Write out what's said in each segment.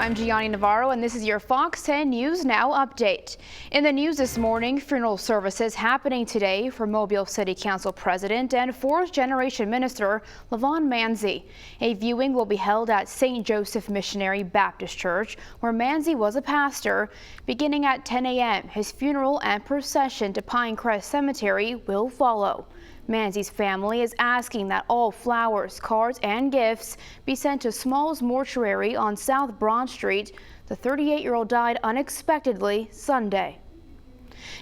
I'm Gianni Navarro, and this is your Fox 10 News Now update. In the news this morning, funeral services happening today for Mobile City Council President and fourth-generation minister Lavon Manzi. A viewing will be held at St. Joseph Missionary Baptist Church, where Manzi was a pastor. Beginning at 10 a.m., his funeral and procession to Pinecrest Cemetery will follow. Manzi's family is asking that all flowers, cards, and gifts be sent to Smalls Mortuary on South Broad Street. The 38-year-old died unexpectedly Sunday.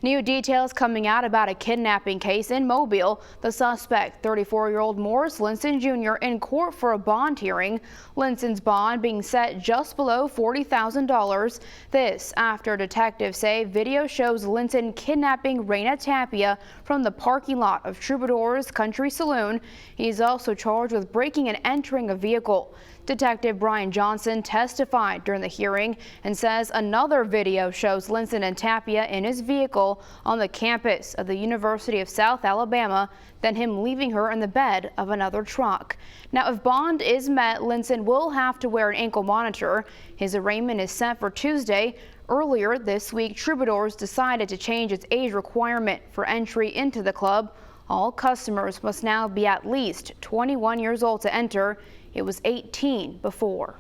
New details coming out about a kidnapping case in Mobile. The suspect, 34-year-old Morris Linson Jr., in court for a bond hearing. Linson's bond being set just below $40,000. This after detectives say video shows Linson kidnapping Raina Tapia from the parking lot of Troubadour's Country Saloon. He's also charged with breaking and entering a vehicle. Detective Brian Johnson testified during the hearing and says another video shows Linson and Tapia in his vehicle on the campus of the University of South Alabama, then him leaving her in the bed of another truck. Now, if bond is met, Linson will have to wear an ankle monitor. His arraignment is set for Tuesday. Earlier this week, Troubadours decided to change its age requirement for entry into the club. All customers must now be at least 21 years old to enter. It was 18 before.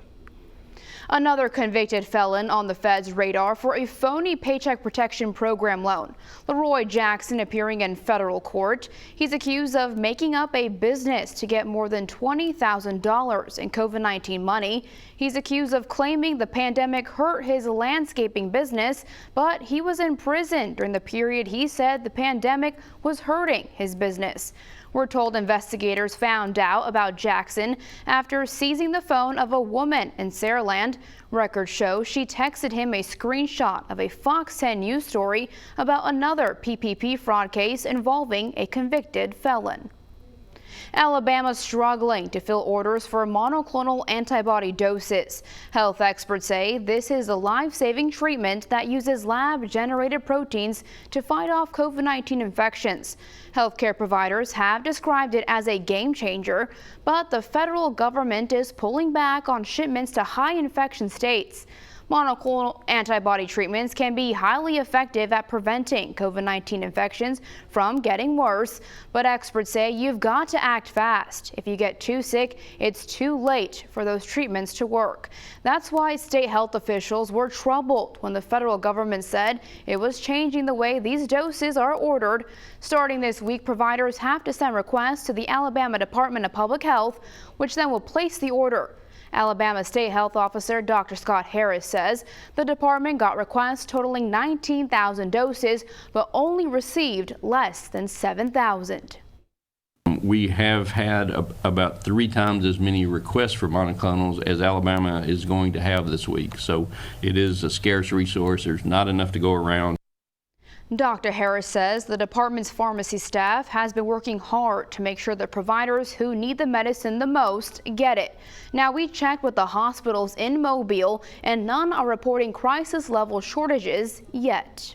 Another convicted felon on the Fed's radar for a phony Paycheck Protection Program loan. Leroy Jackson appearing in federal court. He's accused of making up a business to get more than $20,000 in COVID-19 money. He's accused of claiming the pandemic hurt his landscaping business, but he was in prison during the period he said the pandemic was hurting his business. We're told investigators found out about Jackson after seizing the phone of a woman in Saraland. Records show she texted him a screenshot of a Fox 10 news story about another PPP fraud case involving a convicted felon. Alabama struggling to fill orders for monoclonal antibody doses. Health experts say this is a life-saving treatment that uses lab-generated proteins to fight off COVID-19 infections. Healthcare providers have described it as a game changer, but the federal government is pulling back on shipments to high infection states. Monoclonal antibody treatments can be highly effective at preventing COVID-19 infections from getting worse, but experts say you've got to act fast. If you get too sick, it's too late for those treatments to work. That's why state health officials were troubled when the federal government said it was changing the way these doses are ordered. Starting this week, providers have to send requests to the Alabama Department of Public Health, which then will place the order. Alabama State Health Officer Dr. Scott Harris says the department got requests totaling 19,000 doses, but only received less than 7,000. We have had about 3 times as many requests for monoclonals as Alabama is going to have this week. So it is a scarce resource. There's not enough to go around. Dr. Harris says the department's pharmacy staff has been working hard to make sure the providers who need the medicine the most get it. Now, we checked with the hospitals in Mobile, and none are reporting crisis level shortages yet.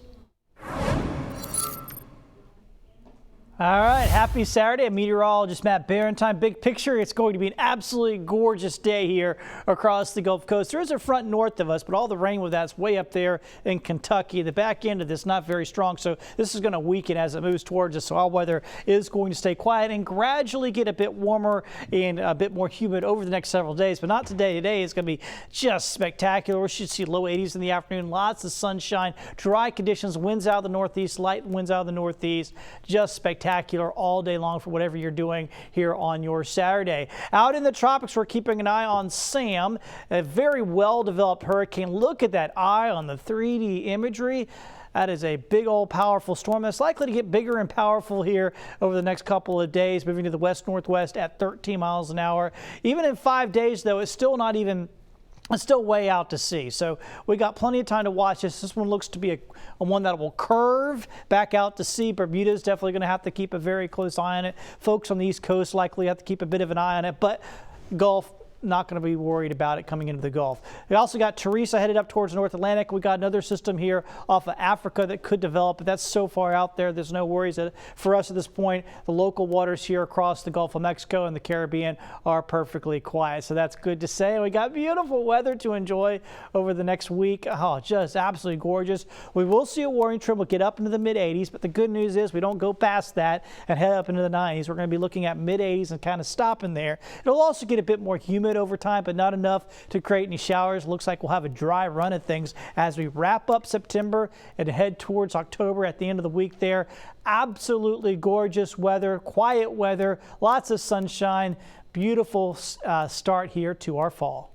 All right, happy Saturday. Meteorologist Matt Barentine. Big picture, it's going to be an absolutely gorgeous day here across the Gulf Coast. There is a front north of us, but all the rain with that's way up there in Kentucky. The back end of this not very strong, so this is going to weaken as it moves towards us. So all weather is going to stay quiet and gradually get a bit warmer and a bit more humid over the next several days, but not today. Today is going to be just spectacular. We should see low 80s in the afternoon, lots of sunshine, dry conditions, winds out of the northeast, light winds out of the northeast, just spectacular all day long for whatever you're doing here on your Saturday. Out in the tropics, we're keeping an eye on Sam, a very well-developed hurricane. Look at that eye on the 3D imagery. That is a big old powerful storm that's likely to get bigger and powerful here over the next couple of days, moving to the west-northwest at 13 miles an hour. Even in 5 days, though, it's still not even It's still way out to sea, so we got plenty of time to watch this. This one looks to be a one that will curve back out to sea. Bermuda is definitely going to have to keep a very close eye on it. Folks on the East Coast likely have to keep a bit of an eye on it, but Gulf not going to be worried about it coming into the Gulf. We also got Teresa headed up towards North Atlantic. We got another system here off of Africa that could develop, but that's so far out there. There's no worries for us at this point. The local waters here across the Gulf of Mexico and the Caribbean are perfectly quiet, so that's good to say. We got beautiful weather to enjoy over the next week. Oh, just absolutely gorgeous. We will see a warming trend. We'll get up into the mid-80s, but the good news is we don't go past that and head up into the 90s. We're going to be looking at mid-80s and kind of stopping there. It'll also get a bit more humid over time, but not enough to create any showers. Looks like we'll have a dry run of things as we wrap up September and head towards October at the end of the week there. Absolutely gorgeous weather, quiet weather, lots of sunshine. Beautiful start here to our fall.